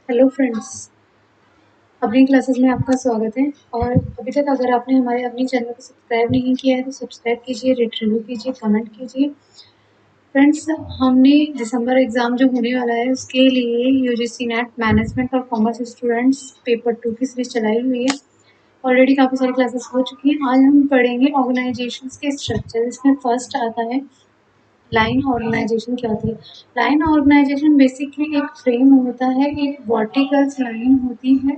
Hello friends. अपनी classes में आपका स्वागत है। और अभी तक अगर आपने हमारे अपनी चैनल को सब्सक्राइब नहीं किया है तो सब्सक्राइब कीजिए, रेट रिव्यू कीजिए, कमेंट कीजिए। फ्रेंड्स, हमने दिसंबर एग्ज़ाम जो होने वाला है उसके लिए यूजीसी नेट मैनेजमेंट और कॉमर्स स्टूडेंट्स पेपर 2 की सीरीज चलाई हुई है। ऑलरेडी काफ़ी सारी क्लासेस हो चुकी हैं। आज हम पढ़ेंगे ऑर्गेनाइजेशंस के स्ट्रक्चर। इसमें फर्स्ट आता है लाइन ऑर्गेनाइजेशन। क्या होती है लाइन ऑर्गेनाइजेशन? बेसिकली एक फ्रेम होता है, एक वर्टिकल्स लाइन होती है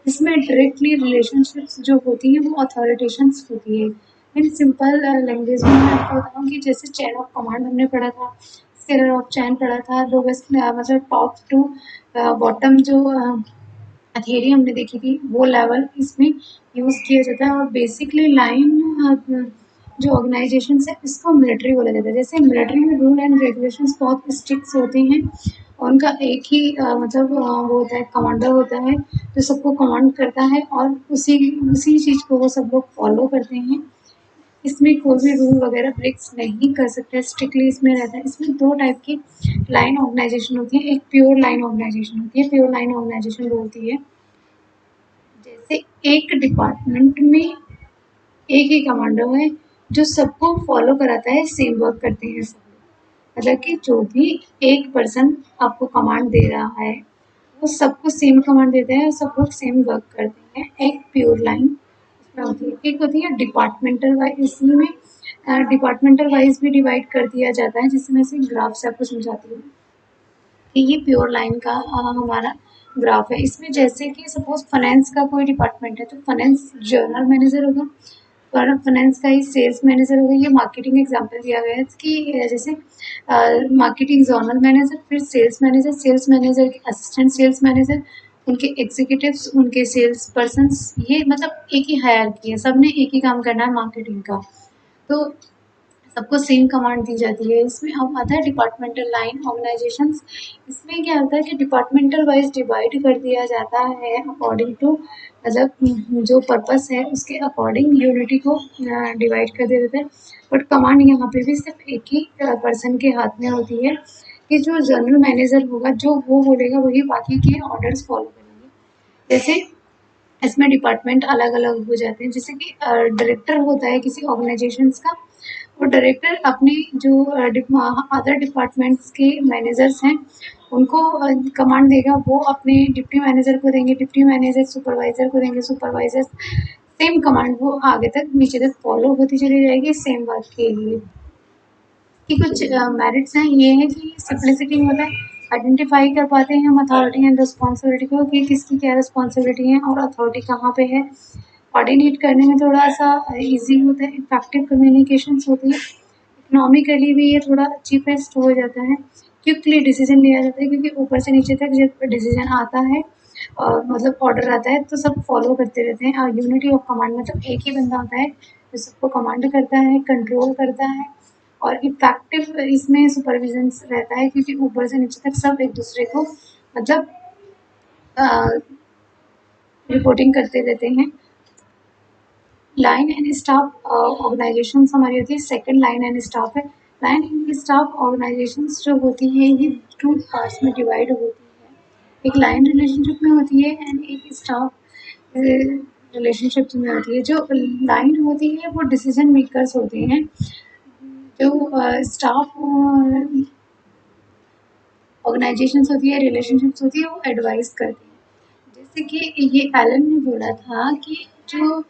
जिसमें डायरेक्टली रिलेशनशिप्स जो होती हैं वो अथॉरिटेशंस होती है। इन सिंपल लैंग्वेज में मैं आपको बताऊँ कि जैसे चेन ऑफ कमांड हमने पढ़ा था, स्केलर ऑफ चैन पढ़ा था, लोवेस्ट मतलब टॉप टू बॉटम जो थियरी हमने देखी थी वो लेवल इसमें यूज़ किया जाता है। और बेसिकली लाइन जो ऑर्गेनाइजेशन है इसको मिलिट्री बोला जाता है। जैसे मिलिट्री में रूल एंड रेगुलेशंस बहुत स्ट्रिक्ट होते हैं और उनका एक ही वो होता है, कमांडर होता है जो सबको कमांड करता है और उसी उसी चीज़ को वो सब लोग फॉलो करते हैं। इसमें कोई भी रूल वगैरह ब्रेक्स नहीं कर सकते, स्ट्रिक्टली इसमें रहता है। इसमें दो टाइप की लाइन ऑर्गेनाइजेशन होती है। एक प्योर लाइन ऑर्गेनाइजेशन होती है। प्योर लाइन ऑर्गेनाइजेशन बोलती है जैसे एक डिपार्टमेंट में एक ही कमांडर है जो सबको फॉलो कराता है, सेम वर्क करते हैं सब लोग। मतलब कि जो भी एक पर्सन आपको कमांड दे रहा है वो सबको सेम कमांड देता है और सब लोग सेम वर्क करते हैं। एक प्योर लाइन उसमें होती है। एक होती है डिपार्टमेंटल वाइज। इसी में डिपार्टमेंटल वाइज भी डिवाइड कर दिया जाता है, जिसमें से ग्राफ से आपको समझाती हूँ कि ये प्योर लाइन का हमारा ग्राफ है। इसमें जैसे कि सपोज फाइनेंस का कोई डिपार्टमेंट है तो फाइनेंस जर्नल मैनेजर होगा, और फाइनेंस का ही सेल्स मैनेजर होगा। ये मार्केटिंग एग्जांपल दिया गया है कि जैसे मार्केटिंग जोनल मैनेजर, फिर सेल्स मैनेजर के असिस्टेंट सेल्स मैनेजर, उनके एग्जीक्यूटिव्स, उनके सेल्स पर्सन्स, ये मतलब एक ही हायरार्की है, सबने एक ही काम करना है मार्केटिंग का। तो सबको सेम कमांड दी जाती है। इसमें अब आता है डिपार्टमेंटल लाइन ऑर्गेनाइजेशंस। इसमें क्या होता है कि डिपार्टमेंटल वाइज डिवाइड कर दिया जाता है अकॉर्डिंग टू मतलब जो पर्पस है उसके अकॉर्डिंग यूनिटी को डिवाइड कर दिया जाता है। बट कमांड यहाँ पे भी सिर्फ एक ही पर्सन के हाथ में होती है कि जो जनरल मैनेजर होगा जो वो बोलेगा वही बाकी के ऑर्डर्स फॉलो करेंगे। जैसे इसमें डिपार्टमेंट अलग अलग हो जाते हैं। जैसे कि डायरेक्टर होता है किसी ऑर्गेनाइजेशंस का, और डायरेक्टर अपने जो अदर डिपार्टमेंट्स के मैनेजर्स हैं उनको कमांड देगा, वो अपने डिप्टी मैनेजर को देंगे, डिप्टी मैनेजर सुपरवाइजर को देंगे, सुपरवाइजर सेम कमांड वो आगे तक नीचे तक फॉलो होती चली जाएगी सेम वर्क के लिए। कि कुछ मेरिट्स हैं, ये है कि सिंप्लिसिटी होता है, आइडेंटिफाई कर पाते हैं हम अथॉरिटी एंड रिस्पॉन्सिबिलिटी को कि किसकी क्या रिस्पॉन्सिबिलिटी है और अथॉरिटी कहाँ पे है। कोऑर्डिनेट करने में थोड़ा सा इजी होता है, इफेक्टिव कम्युनिकेशंस होती है। इकोनॉमिकली भी ये थोड़ा चीपेस्ट हो जाता है, क्विकली डिसीजन लिया जाता है क्योंकि ऊपर से नीचे तक जब डिसीजन आता है और मतलब ऑर्डर आता है तो सब फॉलो करते रहते हैं। और यूनिटी ऑफ कमांड मतलब एक ही बंदा होता है जो सबको कमांड करता है, कंट्रोल करता है। और इफेक्टिव इसमें सुपरविजन रहता है क्योंकि ऊपर से नीचे तक सब एक दूसरे को मतलब रिपोर्टिंग करते रहते हैं। लाइन एंड स्टाफ ऑर्गेनाइजेशन हमारी होती है। सेकंड लाइन एंड स्टाफ है। लाइन एंड स्टाफ ऑर्गेनाइजेशन जो होती है ये टू पार्ट्स में डिवाइड होती है। एक लाइन रिलेशनशिप में होती है एंड एक स्टाफ रिलेशनशिप में होती है। जो लाइन होती है वो डिसीजन मेकर्स होते हैं, जो स्टाफ ऑर्गेनाइजेशंस होती है, रिलेशनशिप्स होती है, वो एडवाइस करती है। जैसे कि ये एलन ने बोला था कि जो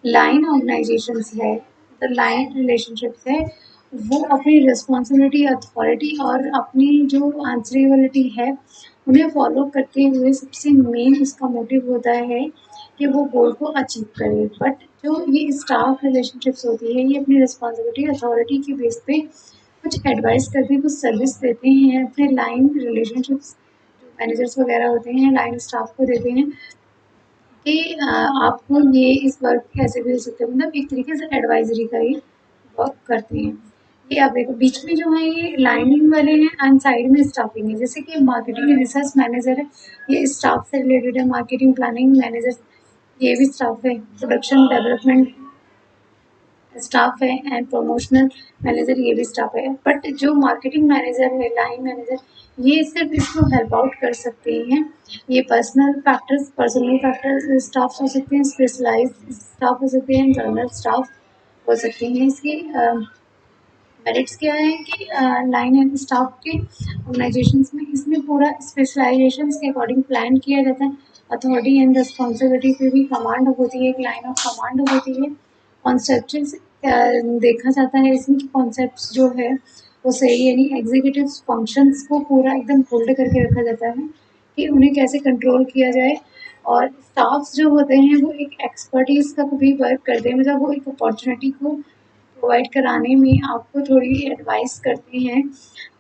लाइन ऑर्गेनाइजेशंस है, द लाइन रिलेशनशिप्स है, वो अपनी रिस्पॉन्सिबिलिटी, अथॉरिटी और अपनी जो आंसरेबिलिटी है उन्हें फॉलो करते हुए सबसे मेन उसका मोटिव होता है कि वो गोल को अचीव करे। बट जो ये स्टाफ रिलेशनशिप्स होती है ये अपनी रिस्पॉन्सिबिलिटी, अथॉरिटी के बेस पे कुछ एडवाइस करते हैं, कुछ सर्विस देते हैं अपने लाइन रिलेशनशिप्स जो मैनेजर्स वगैरह होते हैं लाइन स्टाफ को देते हैं कि आपको ये इस वर्क कैसे भी हो सकते हैं। मतलब एक तरीके से एडवाइजरी का ही वर्क करते हैं। ये आप देखो बीच में जो है ये लाइनिंग वाले हैं एंड साइड में स्टाफिंग है। जैसे कि मार्केटिंग रिसर्च मैनेजर है, ये स्टाफ से रिलेटेड है। मार्केटिंग प्लानिंग मैनेजर ये भी स्टाफ है। प्रोडक्शन डेवलपमेंट स्टाफ है, एंड प्रमोशनल मैनेजर ये भी स्टाफ है। बट जो मार्केटिंग मैनेजर है, लाइन मैनेजर, ये सिर्फ इसको हेल्प आउट कर सकते हैं। ये पर्सनल फैक्टर्स स्टाफ हो सकते हैं, स्पेशलाइज स्टाफ हो सकते हैं, इंटरनल स्टाफ हो सकते हैं। इसकी मेरिट्स क्या है कि लाइन एंड स्टाफ के ऑर्गेनाइजेशंस में इसमें पूरा स्पेशलाइजेशंस के अकॉर्डिंग प्लान किया जाता है। अथॉरिटी एंड रिस्पॉन्सिबिलिटी पे भी कमांड होती है, एक लाइन ऑफ कमांड होती है। कॉन्सेप्चुअल देखा जाता है इसमें कि कॉन्सेप्ट्स जो है वो सही, यानी एग्जीक्यूटिव फंक्शंस को पूरा एकदम होल्ड करके रखा जाता है कि उन्हें कैसे कंट्रोल किया जाए। और स्टाफ्स जो होते हैं वो एक एक्सपर्टीज का भी वर्क करते हैं, मतलब वो एक अपॉर्चुनिटी को प्रोवाइड कराने में आपको थोड़ी एडवाइस करते हैं।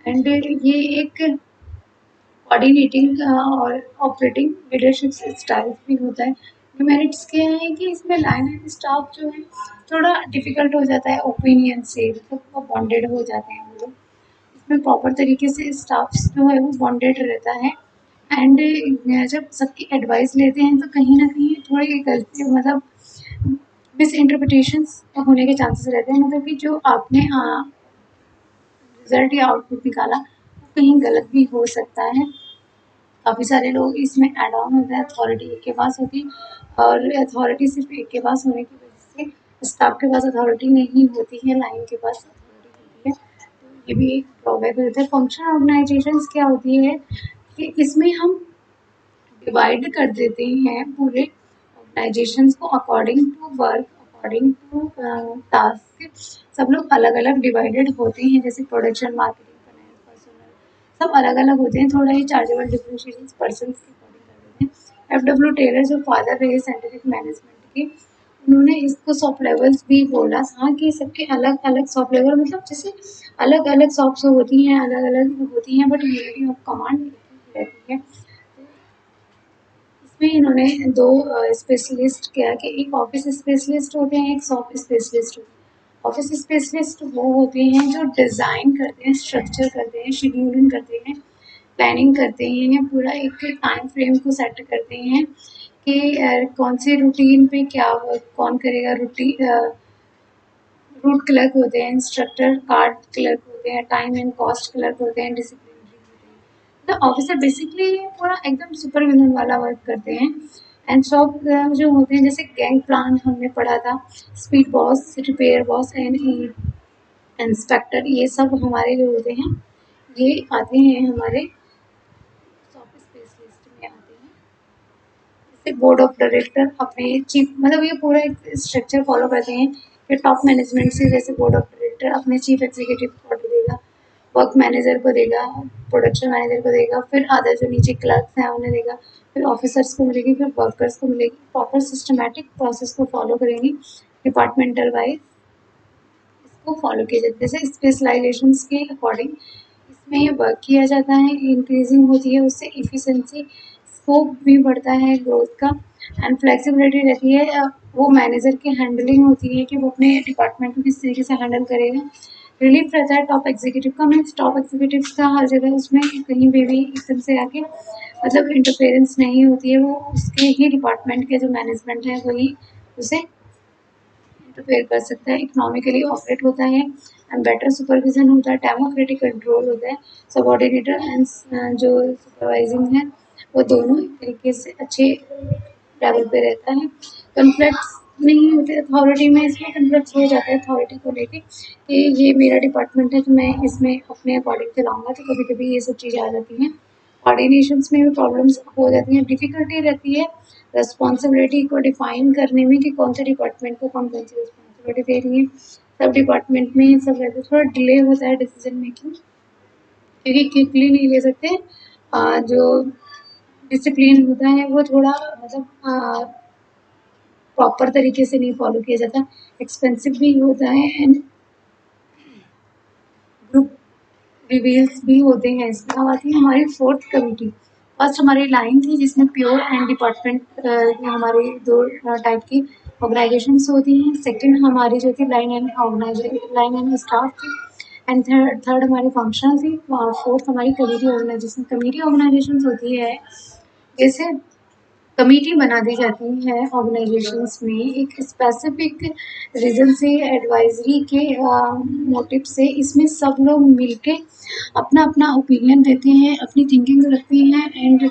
एंड ये एक कोऑर्डिनेटिंग और ऑपरेटिंग लीडरशिप स्टाइल भी होता है। डिमेरिट्स क्या है कि इसमें लाइन एंड स्टाफ जो है थोड़ा डिफिकल्ट हो जाता है ओपिनियन से, मतलब वो बॉन्डेड हो जाते हैं वो लोग। इसमें प्रॉपर तरीके से स्टाफ जो है वो बॉन्डेड रहता है। एंड जब सबकी एडवाइस लेते हैं तो कहीं ना कहीं थोड़ी गलती, मतलब मिस इंटरप्रिटेशंस होने के चांसेस रहते हैं, मतलब कि जो आपने रिजल्ट या आउटपुट निकाला वो कहीं गलत भी हो सकता है। काफ़ी सारे लोग इसमें ऐड ऑन होते हैं, अथॉरिटी एक के पास होती है और अथॉरिटी सिर्फ एक के पास होने की वजह से स्टाफ के पास अथॉरिटी नहीं होती है, लाइन के पास अथॉरिटी होती है। तो ये भी एक ड्रॉबैक होता है। फंक्शनल ऑर्गेनाइजेशंस क्या होती है कि इसमें हम डिवाइड कर देते हैं पूरे ऑर्गेनाइजेशंस को according to work, according to task. सब लोग अलग अलग डिवाइडेड होते हैं, जैसे प्रोडक्शन, मार्केटिंग, फाइनेंस, पर्सनल, सब अलग अलग होते हैं। थोड़ा ही चार्जेबल डिफरेंशिएशन पर्सन के अकॉर्डिंग कर देते हैं। FW टेलर जो फादर रहे साइंटिफिक मैनेजमेंट के, उन्होंने इसको सॉफ्ट लेवल्स भी बोला था कि सबके अलग अलग सॉफ्ट लेवल, मतलब जैसे अलग अलग सॉफ्ट होती हैं, अलग अलग होती हैं, बट यूनिटी ऑफ कमांड रहती है। इसमें इन्होंने दो स्पेशलिस्ट किया कि एक ऑफिस स्पेशलिस्ट होते हैं, एक सॉफ्ट स्पेशलिस्ट होते हैं। ऑफिस स्पेशलिस्ट वो होते हैं जो डिज़ाइन करते हैं, स्ट्रक्चर करते हैं, शेड्यूलिंग करते हैं, प्लानिंग करते हैं, पूरा एक टाइम फ्रेम को सेट करते हैं कि कौन सी रूटीन पे क्या वर्क कौन करेगा। रूट क्लर्क होते हैं, इंस्ट्रक्टर कार्ड क्लर्क होते हैं, टाइम एंड कॉस्ट क्लर्क होते हैं, डिसिप्लिनरी होते हैं। तो ऑफिसर बेसिकली पूरा एकदम सुपरविजन वाला वर्क करते हैं। एंड सब जो होते हैं, जैसे गैंग प्लान हमने पढ़ा था, speed boss, repair boss and inspector, ये सब हमारे जो होते हैं ये आते हैं हमारे सॉफ्ट स्पेशलिस्ट में आते हैं। जैसे बोर्ड ऑफ डायरेक्टर अपने चीफ, मतलब ये पूरा एक स्ट्रक्चर फॉलो करते हैं कि टॉप मैनेजमेंट से, जैसे बोर्ड ऑफ डायरेक्टर अपने चीफ एग्जीक्यूटिव को ऑर्डर देगा, वर्क मैनेजर को देगा, प्रोडक्शन मैनेजर को देगा, फिर अदर जो नीचे क्लर्क्स हैं उन्हें देगा, फिर ऑफिसर्स को मिलेगी, फिर वर्कर्स को मिलेगी। प्रॉपर सिस्टमैटिक प्रोसेस को फॉलो करेंगी, डिपार्टमेंटल वाइज इसको फॉलो किया जाता है। जैसे स्पेशलाइजेशंस के अकॉर्डिंग इसमें ये वर्क किया जाता है, इंक्रीजिंग होती है उससे इफ़िशिएंसी, स्कोप भी बढ़ता है ग्रोथ का, एंड फ्लेक्सिबिलिटी रहती है। वो मैनेजर की हैंडलिंग होती है कि वो अपने डिपार्टमेंट को किस तरीके से हैंडल करेगा। रिलीफ रहता है टॉप एग्जीक्यूटिव का, मीन्स टॉप एग्जीक्यूटिव का हर जगह उसमें कहीं भी एकदम से आके मतलब इंटरफेरेंस नहीं होती है, वो उसके ही डिपार्टमेंट के जो मैनेजमेंट है वही उसे इंटरफेयर कर सकता है। इकोनॉमिकली ऑपरेट होता है एंड बेटर सुपरविजन होता है, डेमोक्रेटिक कंट्रोल होता है। सबऑर्डिनेटर एंड जो सुपरवाइजिंग है वो दोनों एक तरीके से अच्छे लेवल पे रहता है। कन्फ्लिक्ट्स नहीं होते अथॉरिटी में, इसमें कन्फ्लिक्ट्स हो जाते हैं अथॉरिटी को लेके कि ये मेरा डिपार्टमेंट है तो मैं इसमें अपने अकॉर्डिंग चलाऊँगा, तो कभी कभी ये सब चीज़ें आ जाती हैं। कोऑर्डिनेशंस में भी प्रॉब्लम्स हो जाती हैं, डिफ़िकल्टी रहती है रिस्पॉन्सिबिलिटी को डिफाइन करने में कि कौन से डिपार्टमेंट को कौन कौन सी रिस्पॉन्सिबिलिटी दे रही है। सब डिपार्टमेंट में सब रहते, थोड़ा डिले होता है डिसीजन मेकिंग, क्योंकि क्विकली नहीं ले सकते। जो डिसिप्लिन होता है वो थोड़ा मतलब प्रॉपर तरीके से नहीं फॉलो किया जाता, एक्सपेंसिव भी होता है एंड ग्रुप रिवील्स भी होते हैं। इसके बाद आती है हमारी फोर्थ कमिटी। फर्स्ट हमारी लाइन थी जिसमें प्योर एंड डिपार्टमेंट हमारे दो टाइप की ऑर्गेनाइजेशंस होती हैं। सेकंड हमारी जो थी line and line and staff थी, एंड थर्ड हमारी फंक्शनल थी। फोर्थ हमारी कमिटी ऑर्गेनाइजेशन होती है। जैसे कमेटी बना दी जाती है ऑर्गेनाइजेशंस में एक स्पेसिफिक रीजन से, एडवाइजरी के मोटिव से। इसमें सब लोग मिलके अपना अपना ओपिनियन देते हैं, अपनी थिंकिंग रखते हैं, एंड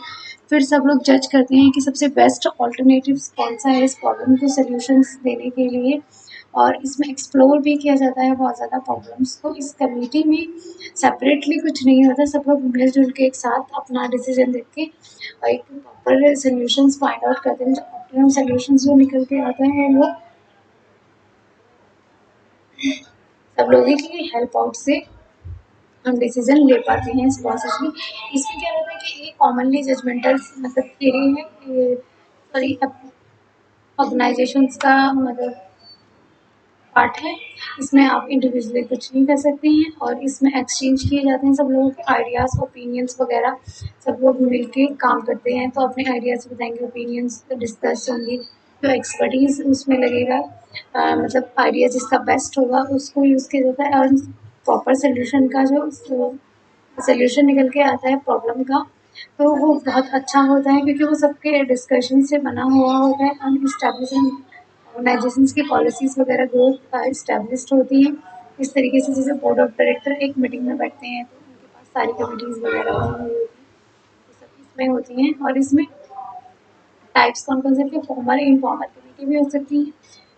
फिर सब लोग जज करते हैं कि सबसे बेस्ट ऑल्टरनेटिव्स कौन सा है इस प्रॉब्लम को सॉल्यूशंस देने के लिए। और इसमें एक्सप्लोर भी किया जाता है बहुत ज़्यादा प्रॉब्लम्स को। इस कमेटी में सेपरेटली कुछ नहीं होता, सब लोग मिलजुल के एक साथ अपना डिसीजन देके और एक प्रॉपर सॉल्यूशंस फाइंड आउट करते हैं। जो ऑप्टिमम सॉल्यूशंस जो निकल के आता है वो सब लोगों की हेल्प आउट से हम डिसीजन ले पाते हैं इस प्रोसेस में। इसमें क्या होता है कि ये कॉमनली जजमेंटल मतलब थियरी है, सॉरी ऑर्गेनाइजेशंस का मतलब पार्ट है। इसमें आप इंडिविजुअली कुछ नहीं कर सकते हैं और इसमें एक्सचेंज किए जाते हैं सब लोगों के आइडियाज़, ओपिनियंस वगैरह। सब लोग मिलके काम करते हैं तो अपने आइडियाज़ बताएंगे, ओपिनियंस डिस्कस होंगे, जो एक्सपर्टीज़ उसमें लगेगा मतलब आइडिया जिसका बेस्ट होगा उसको यूज़ किया जाता है। और प्रॉपर सोल्यूशन का जो सोल्यूशन निकल के आता है प्रॉब्लम का, तो वो बहुत अच्छा होता है क्योंकि वो सबके डिस्कशन से बना हुआ होता है। अनइस्टेब्लिश्ड ऑर्गेनाइजेशंस की पॉलिसीज़ वगैरह ग्रोथ इस्टेब्लिश्ड होती हैं इस तरीके से। जैसे बोर्ड ऑफ डायरेक्टर एक मीटिंग में बैठते हैं तो उनके पास सारी कमिटीज़ वगैरह बनी हुई होती हैं, ये सब इसमें होती हैं। और इसमें टाइप्स कौन-कौन से होते हैं, फॉर्मल इनफॉर्मल कमेटी भी हो सकती है,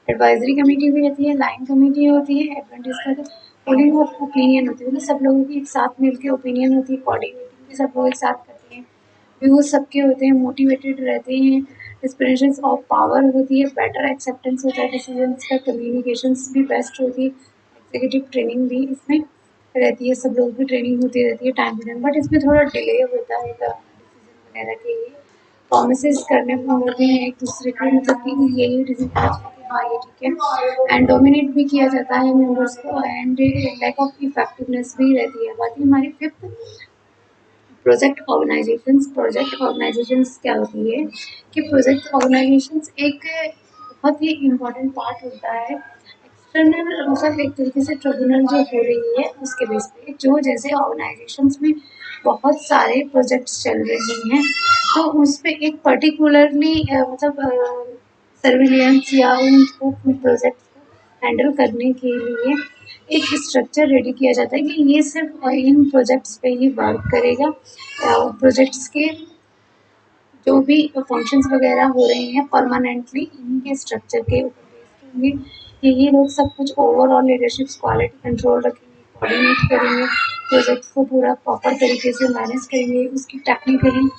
एडवाइजरी कमेटी भी होती है, लाइन कमेटी होती है, एडवाइजरीज का तो पोलिंग ऑफ ओपिनियन होती है, मतलब सब लोगों की एक साथ मिलके ओपिनियन होती है, कोऑर्डिनेटिंग भी सब लोग एक साथ करते हैं, व्यूज सबके होते हैं, मोटिवेटेड रहते हैं, डिस्पेंसेशन ऑफ पावर होती है, बेटर एक्सेप्टेंस होता है डिसीजंस का, कम्युनिकेशंस भी बेस्ट होती है, एग्जीक्यूटिव ट्रेनिंग भी इसमें रहती है, सब लोग की ट्रेनिंग होती रहती है टाइम टू टाइम। बट इसमें थोड़ा डिले होता है डिसीजन वगैरह के लिए, प्रॉमिसेस करने होते हैं एक दूसरे को, मतलब कि यही डिसीजन कि हाँ ये ठीक है, एंड डोमिनेट भी किया जाता है मेंबर्स को, एंड लैक ऑफ इफेक्टिवनेस भी रहती है। बाकी हमारी फिफ्थ प्रोजेक्ट ऑर्गेनाइजेशंस क्या होती है कि प्रोजेक्ट ऑर्गेनाइजेशंस एक बहुत ही इम्पोर्टेंट पार्ट होता है एक्सटर्नल, मतलब एक तरीके से ट्रिब्यूनल जो हो रही है उसके बेस पे, जो जैसे ऑर्गेनाइजेशंस में बहुत सारे प्रोजेक्ट्स चल रहे हैं तो उस पे एक पर्टिकुलरली मतलब सर्विलियंस या उनको प्रोजेक्ट्स को हैंडल करने के लिए एक स्ट्रक्चर रेडी किया जाता है कि ये सिर्फ इन प्रोजेक्ट्स पे ही वर्क करेगा। प्रोजेक्ट्स के जो भी फंक्शंस वगैरह हो रहे हैं परमानेंटली इन्हीं के स्ट्रक्चर के ऊपर बेस्ड होंगे कि ये लोग सब कुछ ओवरऑल लीडरशिप क्वालिटी कंट्रोल रखेंगे, कोऑर्डिनेट करेंगे, प्रोजेक्ट्स को पूरा प्रॉपर तरीके से मैनेज करेंगे, उसकी टेक्निकली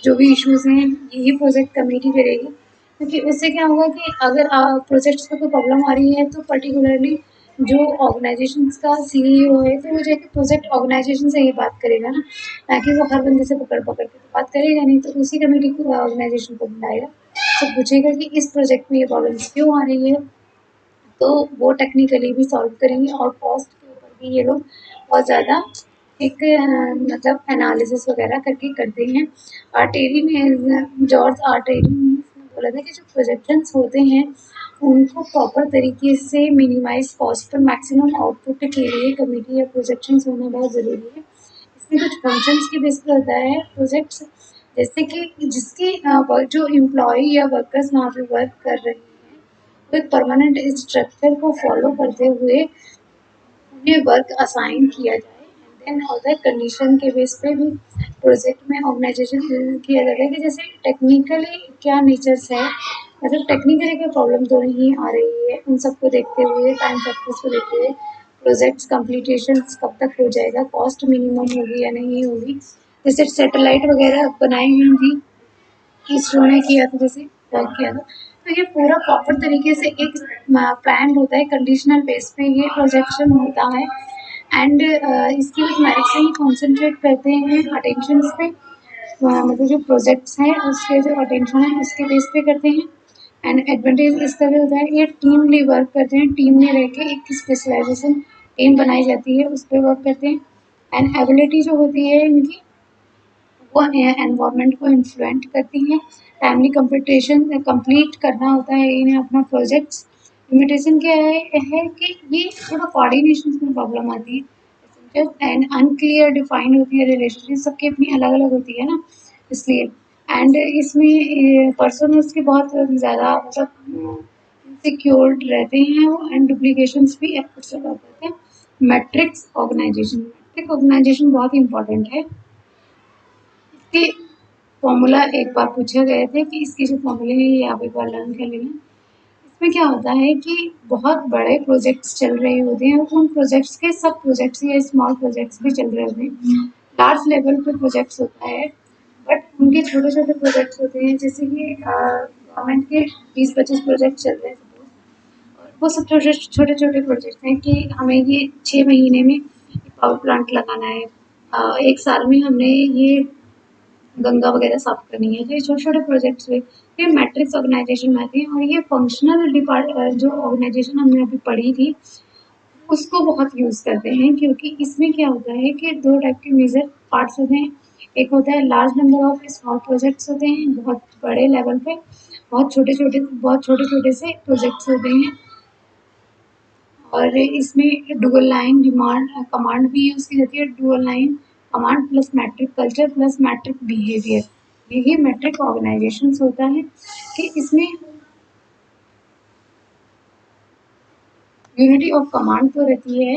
जो भी इश्यूज हैं यही प्रोजेक्ट कमेटी करेगी। क्योंकि उससे क्या होगा कि अगर प्रोजेक्ट्स में कोई प्रॉब्लम आ रही है तो पर्टिकुलरली जो ऑर्गेनाइजेशंस का सीईओ है तो वो जाके प्रोजेक्ट ऑर्गेनाइजेशन से ही बात करेगा ना, ताकि वो हर बंदे से पकड़-पकड़ के तो बात करेगा नहीं, तो उसी कमेटी को ऑर्गेनाइजेशन को बुलाएगा। तो पूछेगा कि इस प्रोजेक्ट में ये प्रॉब्लम्स क्यों आ रही है, तो वो टेक्निकली भी सॉल्व करेंगे और कॉस्ट के ऊपर भी ये लोग बहुत ज़्यादा एक मतलब एनालिसिस वगैरह करके करते हैं। आर्टेरी ने जॉर्ज आर्टेरी ने इसमें बोला था कि जो प्रोजेक्शंस होते हैं उनको प्रॉपर तरीके से मिनिमाइज़ कॉस्ट पर मैक्सिमम आउटपुट के लिए कमिटी या प्रोजेक्शंस होना बहुत ज़रूरी है। इसमें कुछ फंक्शंस की बेस पे होता है प्रोजेक्ट्स, जैसे कि जिसकी जो एम्प्लॉई या वर्कर्स वहाँ पे वर्क कर रहे हैं वो एक परमानेंट स्ट्रक्चर को फॉलो करते हुए उन्हें वर्क असाइन किया जाए, एंड देन अदर कंडीशन के बेस पे भी प्रोजेक्ट में ऑर्गेनाइजेशन किया जाता है कि जैसे टेक्निकली क्या नेचर्स है, मतलब टेक्निकली कोई प्रॉब्लम तो नहीं आ रही है, उन सबको देखते हुए टाइम फैक्टर्स को देखते हुए प्रोजेक्ट्स कंप्लीटेशन कब तक हो जाएगा, कॉस्ट मिनिमम होगी या नहीं होगी। जैसे सैटेलाइट वगैरह बनाई हुई थी, इसरो ने किया था, जैसे वर्क किया था, तो ये पूरा प्रॉपर तरीके से एक प्लान होता है, कंडीशनल बेस पे ये प्रोजेक्शन होता है, एंड इसकी बस मेरिट से ही कॉन्सेंट्रेट करते हैं अटेंशन पे, मतलब जो प्रोजेक्ट्स हैं उसके जो अटेंशन है उसके बेस पे करते हैं। एंड एडवांटेज इस तरह होता है ये टीमली वर्क करते हैं, टीम में रह के एक स्पेशलाइजेशन टीम बनाई जाती है उस पर वर्क करते हैं। एंड एबिलिटी जो होती है इनकी वो एनवायरनमेंट को इन्फ्लुएंट करती हैं, टाइमली कंप्लीटेशन कंप्लीट करना होता है इन्हें अपना प्रोजेक्ट्स। लिमिटेशन क्या है कि ये थोड़ा कोऑर्डिनेशन में प्रॉब्लम आती है एंड अनक्लियर डिफाइन होती है, रिलेशनशिप सबकी अपनी अलग अलग होती है ना, इसलिए एंड इसमें पर्सनल्स के बहुत ज़्यादा मतलब सिक्योर्ड रहते हैं एंड डुप्लीकेशंस भी एफर्ट्स लगा पाते हैं। मैट्रिक्स ऑर्गेनाइजेशन बहुत इंपॉर्टेंट है। इसके फॉर्मूला एक बार पूछे गए थे कि इसके जो फॉर्मूले हैं ये आप एक बार लर्न कर लेना। इसमें क्या होता है कि बहुत बड़े प्रोजेक्ट्स चल रहे होते हैं, उन प्रोजेक्ट्स के सब प्रोजेक्ट्स या स्मॉल प्रोजेक्ट्स भी चल रहे होते हैं। लार्ज लेवल पे प्रोजेक्ट्स होता है, बट उनके छोटे-छोटे प्रोजेक्ट्स होते हैं, जैसे कि गवर्नमेंट के 20-25 प्रोजेक्ट चल रहे हैं सपोज़, वो सब छोटे-छोटे प्रोजेक्ट्स हैं कि हमें ये 6 महीने में पावर प्लांट लगाना है। 1 साल में हमने ये गंगा वगैरह साफ करनी है। तो ये छोटे-छोटे प्रोजेक्ट्स हुए, ये मैट्रिक्स ऑर्गेनाइजेशन में आते हैं और ये फंक्शनल जो ऑर्गेनाइजेशन हमने अभी पढ़ी थी, उसको बहुत यूज़ करते हैं, क्योंकि इसमें क्या होता है कि 2 टाइप के मेजर पार्ट्स होते हैं। एक होता है large number of small projects होते हैं, बहुत बड़े लेवल पे, बहुत छोटे-छोटे से प्रोजेक्ट्स होते हैं। और इसमें डुअल लाइन कमांड भी यूज़ की जाती है। Dual line command plus matrix culture plus matrix behaviour, यही मैट्रिक ऑर्गेनाइजेशन होता है कि इसमें यूनिटी ऑफ कमांड तो रहती है।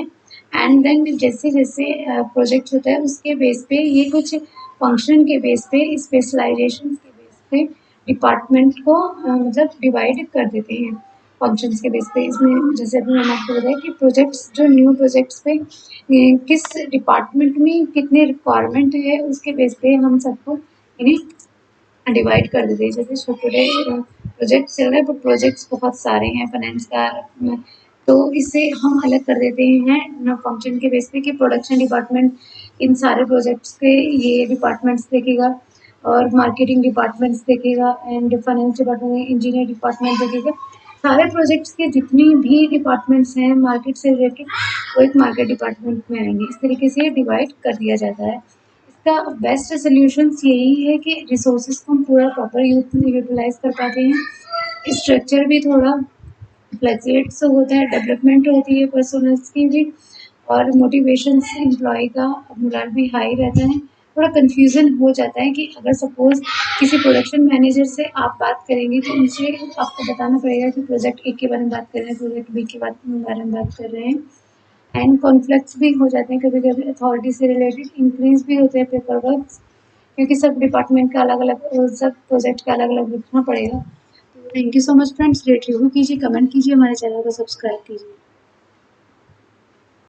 एंड देन जैसे जैसे प्रोजेक्ट होता है उसके बेस पे ये कुछ फंक्शन के बेस पे स्पेशलाइजेशन के बेस पे डिपार्टमेंट को मतलब डिवाइड कर देते हैं फंक्शंस के बेस पे। इसमें जैसे अभी मैंने आपको बताया कि प्रोजेक्ट्स जो न्यू प्रोजेक्ट्स पे किस डिपार्टमेंट में कितने रिक्वायरमेंट है उसके बेस पे हम सबको इन्हें डिवाइड कर देते हैं। जैसे छोटे प्रोजेक्ट चल रहे हैं, तो प्रोजेक्ट्स बहुत सारे हैं फाइनेंस का, तो इसे हम अलग कर देते हैं फंक्शन के बेस पे कि प्रोडक्शन डिपार्टमेंट इन सारे प्रोजेक्ट्स के ये डिपार्टमेंट्स देखेगा, और मार्केटिंग डिपार्टमेंट्स देखेगा, and finance department, engineer department देखेगा। सारे प्रोजेक्ट्स के जितनी भी डिपार्टमेंट्स हैं मार्केट से रिलेटेड, वो एक मार्केट डिपार्टमेंट में आएंगे। इस तरीके से डिवाइड कर दिया जाता है। इसका बेस्ट सॉल्यूशंस यही है कि रिसोर्सेज को हम पूरा प्रॉपर यूटिलाइज कर पाते हैं। स्ट्रक्चर भी थोड़ा फ्लैक्चुएट से होता है, डेवलपमेंट होती है पर्सनल्स की भी, और मोटिवेशन से एम्प्लॉय का मोरल भी हाई रहता है। थोड़ा कन्फ्यूज़न हो जाता है कि अगर सपोज़ किसी प्रोडक्शन मैनेजर से आप बात करेंगे तो उनसे आपको बताना पड़ेगा कि प्रोजेक्ट ए के बारे में बात कर रहे हैं, प्रोजेक्ट बी के बारे में बात कर रहे हैं। एंड कॉन्फ्लिक्ट्स भी हो जाते हैं कभी-कभी अथॉरिटी से रिलेटेड, इंक्रीज़ भी होते हैं पेपर वर्क्स, क्योंकि सब डिपार्टमेंट का अलग-अलग सब प्रोजेक्ट का अलग-अलग लिखना पड़ेगा। तो thank you so much friends, rate review कीजिए, कमेंट कीजिए, हमारे चैनल को सब्सक्राइब कीजिए।